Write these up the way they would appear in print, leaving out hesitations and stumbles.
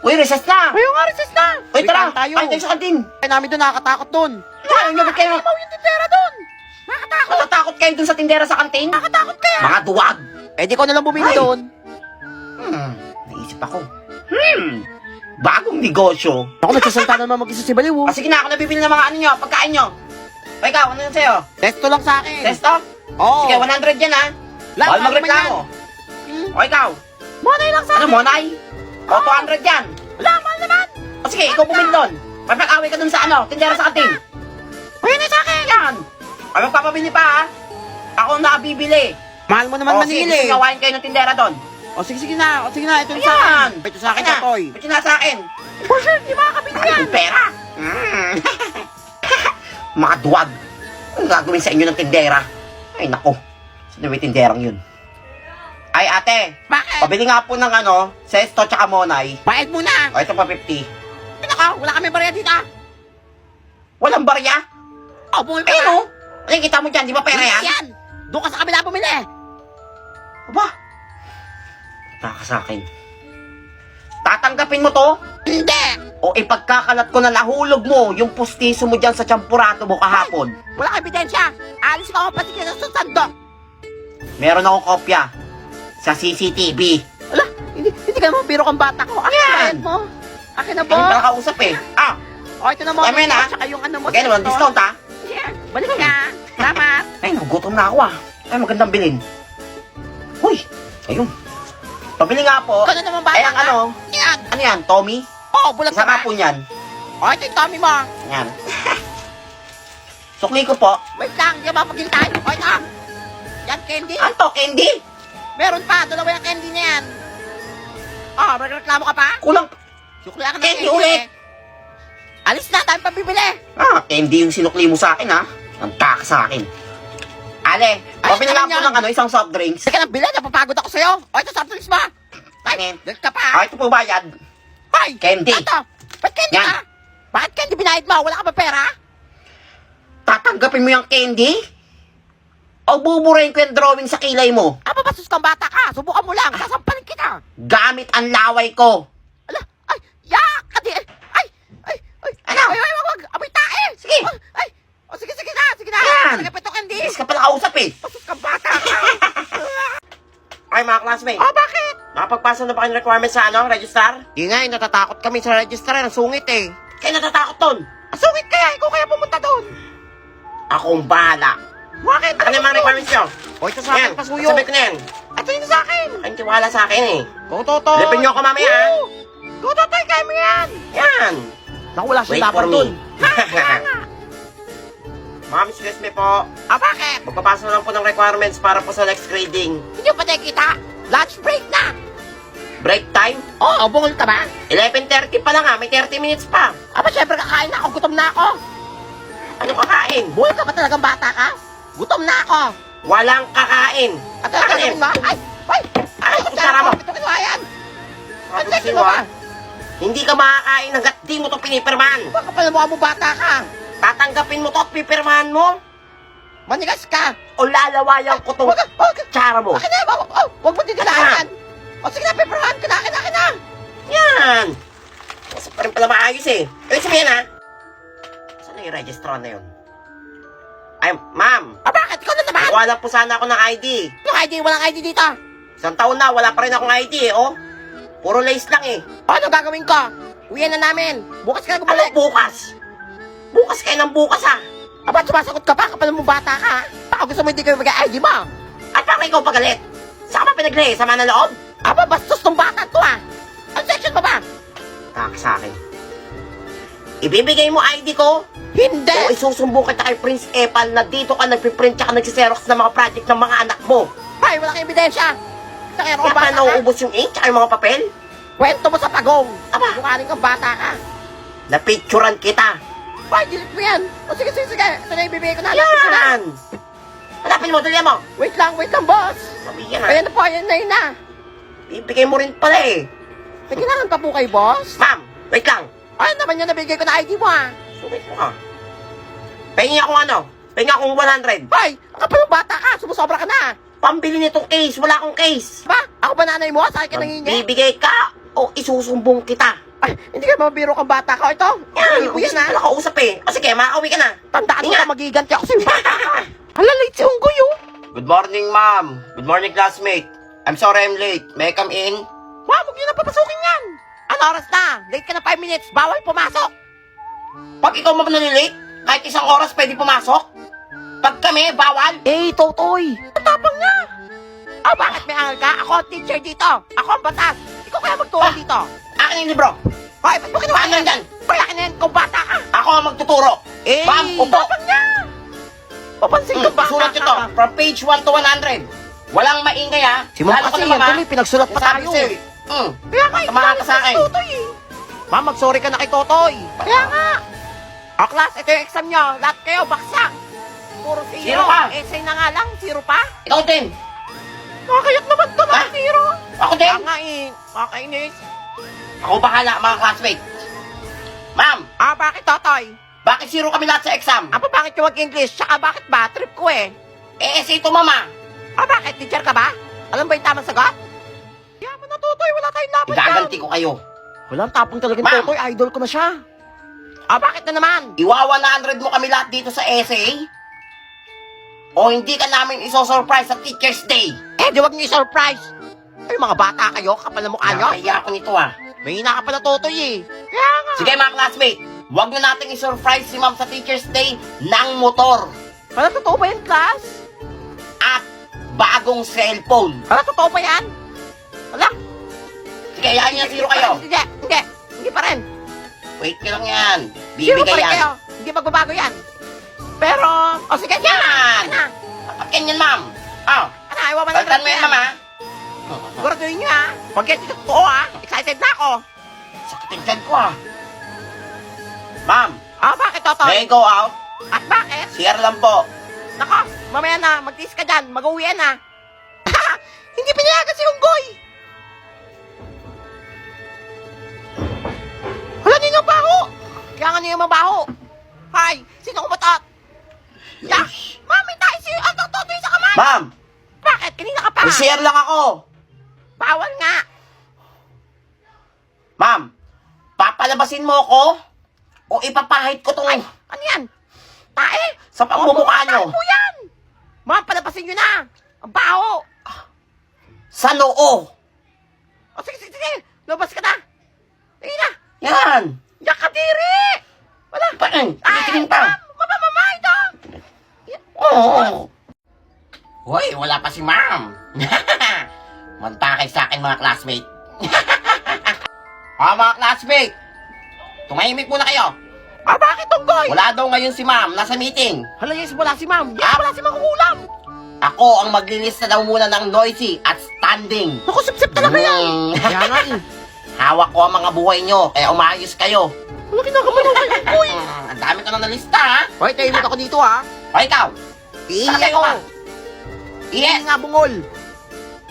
Uy, recess na! Uy, yung recess na! Uy, tara! tayo. Kain tayo sa kantin! Kaya namin doon nakakatakot doon. Ayaw nyo, ba't kayo? Ayaw yung tindera doon. Nakakatakot. Matatakot kayo dun sa tindera sa kantin? Nakakatakot kaya. Mga duwag! Eh, di ko na lang bumili Ay. doon. Naisip ako. Bagong negosyo. Ako, nagsasalta na naman mag-isa si Baliw. Ah, sige na, ako nabibili ng mga ano nyo, pagkain nyo. O ikaw, ano yun sa'yo? Testo lang sa akin. Testo? Oo. Sige, 100 yan ha. Lang, Bawal lang magreklamo. O ikaw? Monay lang sa Ano, akin. Monay? O, 200 yan. Wala, mahal naman. O sige, ikaw bumili doon. Mapag-away ka dun sa ano, tindera sa kantin. Uy, na sa akin. Yan. Ay, magpapabili pa ha. Ako na bibili. Mahal mo naman O sige, manili. gawain kayo ng tindera doon. O, sige na. O, sige na. Ito yung sa Ayan. akin. Ito sa akin, Totoy. Ito na sa akin. For sure, di makakabili yan. Yung pera. Mga duwag. Ano gagawin sa inyo ng tindera? Ay, nako. Sino may tinderang yun? Ay, ate. Bakit? Pabili nga po ng ano, Sesto tsaka Monay. Bayad muna. O, ito pa 50. Nako, wala kami barya dito. Walang barya? O, bumili ka Ayun na. o. Ano kita mo dyan? Di ba pera yan? Yan. Doon ka sa kabila bumili. Aba. Taka sa akin. Tatanggapin mo to? Hindi. O ipagkakalat ko na nahulog mo yung pustiso mo dyan sa champurato mo kahapon? Wala kang ebidensya. Alis ka ako pati ka sa sandok. Meron akong kopya sa CCTV. Ala, hindi ka naman biro kang bata ko. Akin Yan. na bayad mo. Akin na Ano po. ba kausap eh? Ah, O, ito na mo. Tama yun, ah. Tsaka yung ano mo. magkano naman discount ha? Yeah. Balik ka. Salamat. Ay, nagugutom na ako ah. Ay, magandang bilhin. Huy, ayun. Pabili nga po. Ikaw na naman bata Ay, ang ka. ano? Yan. Ano yan, Tommy? Oo, bulag ka Isa ba? nga po niyan. O, ito yung tummy mo. Yan. Sukli ko po. Wait lang, di ba maghintay? O, ito. Yan, candy. Ano to, candy? Meron pa, dalawa yung candy na yan. Oh, magreklamo ka pa? Kulang. Sukli ka ng Candy candy. ulit. Alis na, tayo pabibili. Ah, candy yung sinukli mo sa akin ha. Ang taka sa akin. Ale, Ay, pabili nga ano po yan? ng ano, isang soft drinks. Sige na, bilhin. Napapagod ako sa'yo. O, ito, soft drinks mo. Ay, Anin? dahil ka pa. Ah, ito po bayad. Ay, Candy. Ito, ba't candy Yan. ka? Bakit candy binayad mo? Wala ka ba pera? Tatanggapin mo yung candy? O buburahin ko yung drawing sa kilay mo? Aba, bastos kang bata ka. Subukan mo lang. Sasampalin kita. Gamit ang laway ko. Ala, ay, yak! Kadi, ay. Ano? Wag. Amoy tae. Sige. Ay, o sige na. Yan. Sige, pito candy. Yes ka pala kausap eh. Bastos kang bata ka. Ay mga classmates, Oh, bakit? nakapagpasa na ba kayong requirements sa ano, register? Di nga, natatakot kami sa register. Ang sungit eh. Kayo natatakot ton. Ang sungit kaya. Ikaw kaya pumunta doon. Akong bahala. Bakit? Ano yung mga requirements nyo? O, ito sa akin, pasuyo. sabi ko na yan. Ito yun sa akin. Ay, tiwala sa akin eh. Go, Totoy. Lipin nyo ako mamaya, ha? Go, Totoy. Kaya mo yan. Yan. Naku, wala Wait siyang for dapat me. doon. Ha? Ma'am, excuse me po. Ah, bakit? Magpapasa lang po ng requirements para po sa next grading. Hindi pa tayo kita. Lunch break na. Break time? Oo, bungol ka ba? 11:30 pa lang ha, may 30 minutes pa. Aba, syempre kakain na ako. Gutom na ako. Ano kakain? Bungol ka ba talagang bata ka? Gutom na ako. Walang kakain. At ano gagawin mo? Ay! Ay, kutsara mo. Ito kinuha yan. Ano Ang gusto mo ha? Hindi ka makakain hanggat di mo to pinipirmahan. Baka pala mukha mo bata ka. Tatanggapin mo to at pipirmahan mo Manigas ka. o lalawayan ko tong Wag. kutsara mo. Akin na. Wag mo didilaan yan. O sige na, peperahan ka na. Akin na. Yan. Kasi pa rin pala maayos eh. Ibig sabihin ha? Saan na yung registrar na yun? Ay, ma'am. Ah, bakit? Ikaw na naman. Wala po sana ako ng ID. Yung ID, walang ID dito. Isang taon na, wala pa rin akong ID eh, oh. Puro lace lang eh. O, ano gagawin ko? Uwian na namin. Bukas ka na Ano bumalik. bukas? Bukas kayo ng bukas ah. Aba, sumasagot ka pa. Kapal mo bata ka. Baka gusto mo hindi kayo mag-ID mo. At bakit ikaw pagalit? Saan ka ba pinaglay? Sama ng loob? Aba, bastos tong bata to ah. Ang section mo ba? Tak sa akin. Ibibigay mo ID ko Hindi. o isusumbong kita kay Prince Epal na dito ka nagpiprint tsaka nagsiserox ng mga project ng mga anak mo. Ay, wala kang ebidensya. Kaya Kaya pa nauubos yung ink tsaka yung mga papel? Kwento mo sa pagong. Aba. Mukhaling kang bata ka. Napicturan kita. Ay, delete mo yan. O sige. Ito na ibibigay ko na. Hanapin ko na. Yan! Hanapin mo, dali mo. Wait lang, boss. Sabi yan ha. Ayan na po, ayan na. Bibigay mo rin pala eh. May kailangan pa po kay boss? Ma'am, wait lang. Ay, naman yan, nabigay ko na ID mo ah. Sumit mo ka. Pahingi akong ano? Pahingi akong 100. Ay, ang kapal ng bata ka. Sumusobra ka na. Pambili nitong case. Wala akong case. Ba? Ako ba nanay mo? Sa akin ka nangingi? Bibigay ka o isusumbong kita. Ay, Ay, hindi ka mabiro kang bata ka. Ito, Yan, Unggoy yan yan, na kausap eh. O sige, makakauwi ka na. tandaan mo Ingat. na magiganti ako sa'yo bata ka. Hala, late si Unggoy, oh. Good morning, ma'am. Good morning, classmate. I'm sorry I'm late. May I come in? Ma'am, huwag niyo na papasukin yan. Ano oras na? Late ka na 5 minutes. Bawal pumasok. Pag ikaw ma'am nalilate, kahit isang oras pwede pumasok. Pag kami, bawal. Eh, Totoy. Matapang na. Ah, bakit may angal ka? Ako ang teacher dito. Ako ang batas. Ikaw kaya magturo dito. Akin yung libro. Hoy, ba't mo kinuha Paano yan? yan? Hoy, akin na yan kung bata ka. Ako ang magtuturo. Eh, Ma'am, upo. tapang niya. Papansin ko bata Sulat nyo to. From page 1 to 100. Walang maingay ha. Si Ma'am Lalo kasi ka na, yan, mama. tuloy, pinagsulat pa Sabi tayo. sa'yo eh. Kaya nga, Tamahan ka sa akin. Totoy eh. Ma'am, mag-sorry ka na kay Totoy. Kaya nga. O, class, ito yung exam nyo. Lahat kayo, baksak. Puro zero. Zero ka. Essay na nga lang, zero pa. Ikaw din. Nakakayat naman to, Ha? mga zero. Ako din. Kaya nga eh, kakainis. Ako bahala mga classmate. Ma'am, Ah, bakit Totoy? bakit zero kami lahat sa exam? Ah, bakit yung mag-English? Tsaka bakit ba? Trip ko eh. Eh, ito mama. Ah, bakit? Teacher ka ba? Alam ba yung tamang sagot? Yaman na, Totoy. Wala tayong laban Igaganti ko kayo. Walang tapong talaga ni Ma'am. Totoy. Idol ko na siya. Ah, bakit na naman? Iwa 100 mo kami lahat dito sa essay? O hindi ka namin iso-surprise sa Teacher's Day? Eh, di wag niyo i-surprise. Ay, mga bata kayo. Kapal na mukha nyo. Kaya ako nito ah. May hina ka pala, Totoy eh. Kaya nga. Sige mga classmate, huwag na natin i-surprise si ma'am sa Teacher's Day ng motor Wala, totoo ba yan, class? at bagong cellphone. Wala, totoo ba yan? Wala. Sige, yahin niya zero kayo. Hindi, hindi. Hindi pa rin. Wait ka lang yan. Zero pa Bibigay rin yan. kayo. Hindi magbabago yan. Pero, o sige, Yan! Ano? Dapat ganyan ma'am. Oh, Ano, ayaw ba palitan mo yan ma'am ha. Siguraduhin nyo ha. Huwag yan dito totoo ha. Excited na ako. Sakit ang tiyan ko ah. Ma'am, Ah, bakit, Totoy? may I go out? At bakit? CR lang po. Nako, mamaya na. Mag-tiis ka dyan. Mag-uwi na. Hindi pinayagan si Unggoy. Hala, ninyo baho. Kaya nga ninyo mabaho. Hay, sino kumatot? Ya, mami, tayo si Totoy sa kamay. Ma'am, Bakit? Kanina ka pa. may CR lang ako. Bawal nga. Ma'am, papalabasin mo ako o ipapahid ko tong Ano yan? Tae? sa pamumukha nyo. Tae po yan. Ma'am, palabasin nyo na. Ang baho. Sa noo. O, sige, sige, sige. Lumabas ka na. Sige na. Yan. Yak ka, diri. Wala. Tingin pa. Mama, ito. Oo. Hoy, wala pa si ma'am. Mantakay sa akin mga classmate. Mga classmate. Tumahimik muna kayo. Ah, bakit, Unggoy? Wala daw ngayon si ma'am. Nasa meeting. Hala, yes, wala si ma'am. Yes, wala si ma'am ulam. Ako ang maglilista daw muna ng noisy at standing. Naku, sip-sip talaga yan. Kaya nga eh. Hawak ko ang mga buhay nyo, kaya umayos kayo. Wala kinakabalaw kay Unggoy. Ang dami ko na nalista, ha? Hoy, tahimik ako dito, ha? O ikaw, Iihi Sakay ako. ka. Iihi Iye, nga, bungol.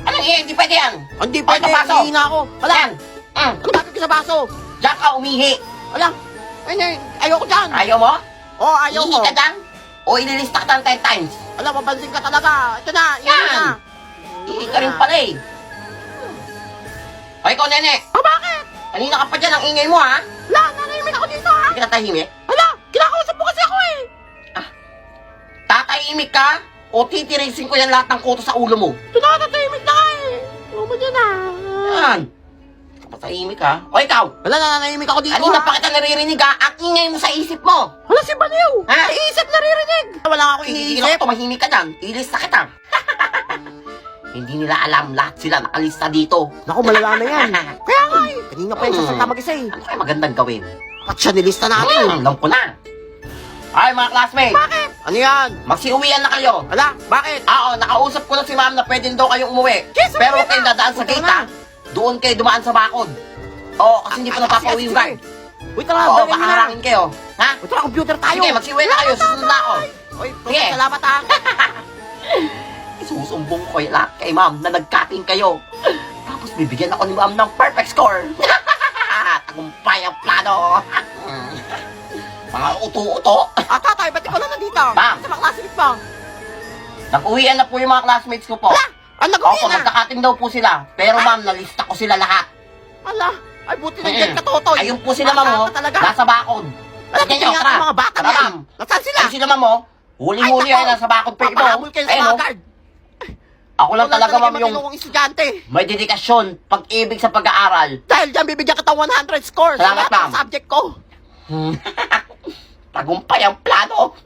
anong iye? Hindi pwede yan. Hindi Hoy, pwede, kabaso. iihi na ako. Hala, Yan. ano bakit ka sa baso? Diyan ka umihi. Hala, ayoko dyan. Ayaw mo? Oo, ayaw Ihi ko. ka dyan? O ililista ka ng 10 times? Hala, mapansin ka talaga. Ito na, iihi Yan. na. Ihi ka rin pala eh. O ikaw, nene. Ah, bakit? Kanina ka pa dyan ang ingay mo, ha? Hala, nanahimik ako dito, ha? Hindi ka tatahimik? Hala, kinakausap mo kasi ako eh. Tatahimik ka? O titirisin ko yan lahat ng kuto sa ulo mo? Ito na, tatahimik na ka eh. Ano ba dyan, ha? Yan. Patahimik ka? O ikaw, Hala, nanahimik ako dito, kanina ha? pa kita naririnig, ha? Ang ingay mo sa isip mo. Hala, si Baliw. Ha? Iisip naririnig. Wala nga ako Hindi iniisip. ako tumahimik ka dyan. Ilista kita. Hindi nila alam lahat sila nakalista dito. Naku, malala na yan. Kaya nga eh. Kanina pa yung sasalta mag-isa eh. Ano kaya magandang gawin? At siya nilista natin. Alam ko na. Ay, mga classmates, Bakit? Ano yan? magsiuwian na kayo. Hala, bakit? Oo, nakausap ko na si ma'am na pwede daw kayong umuwi. Yes, Pero umuwi huwag kayong na. dadaan sa Punta gate, na. ha? Doon kayo dumaan sa bakod. Oo, kasi hindi pa napapauwi yung guard. Wait lang, Oo, dali baka nila. harangin kayo. Ha? Wait lang, computer tayo. Sige, magsiuwi na kayo. Susunod na ako. Oy, Sige. salamat ha. Isusumbong ko yung lahat kay ma'am na nagkating kayo. Tapos bibigyan ako ni ma'am ng perfect score. Tagumpay ang plano. Mga uto-uto. Ah, tatay, ba't ikaw na nandito? Ma'am. Sa mga classmates mo. Nag-uwian na po yung mga classmates ko po. Hala, ang nag-uwi Opo, na. nagkakating daw po sila. Pero ma'am, nalista ko sila lahat. Hala, Ay, buti na dyan ka, Totoy. Ayun po sila, ma'am, oh. Bata ka talaga. Nasa bakod. Alam Tingnan nyo, nga tara. ang mga bata Tara, niyan. ma'am. Nasaan sila? Ayun sila, ma'am, oh. Huli-huli Ay, nako. yan, nasa bakod pa ibo. Papahabol kayo sa Ayun, mga oh. guard. Ako lang talaga, ma'am, yung matinong estudyante. may dedikasyon, pag-ibig sa pag-aaral. Dahil dyan, bibigyan kita 100 scores. Salamat, sa lahat ng ma'am. subject ko. Tagumpay ang plano.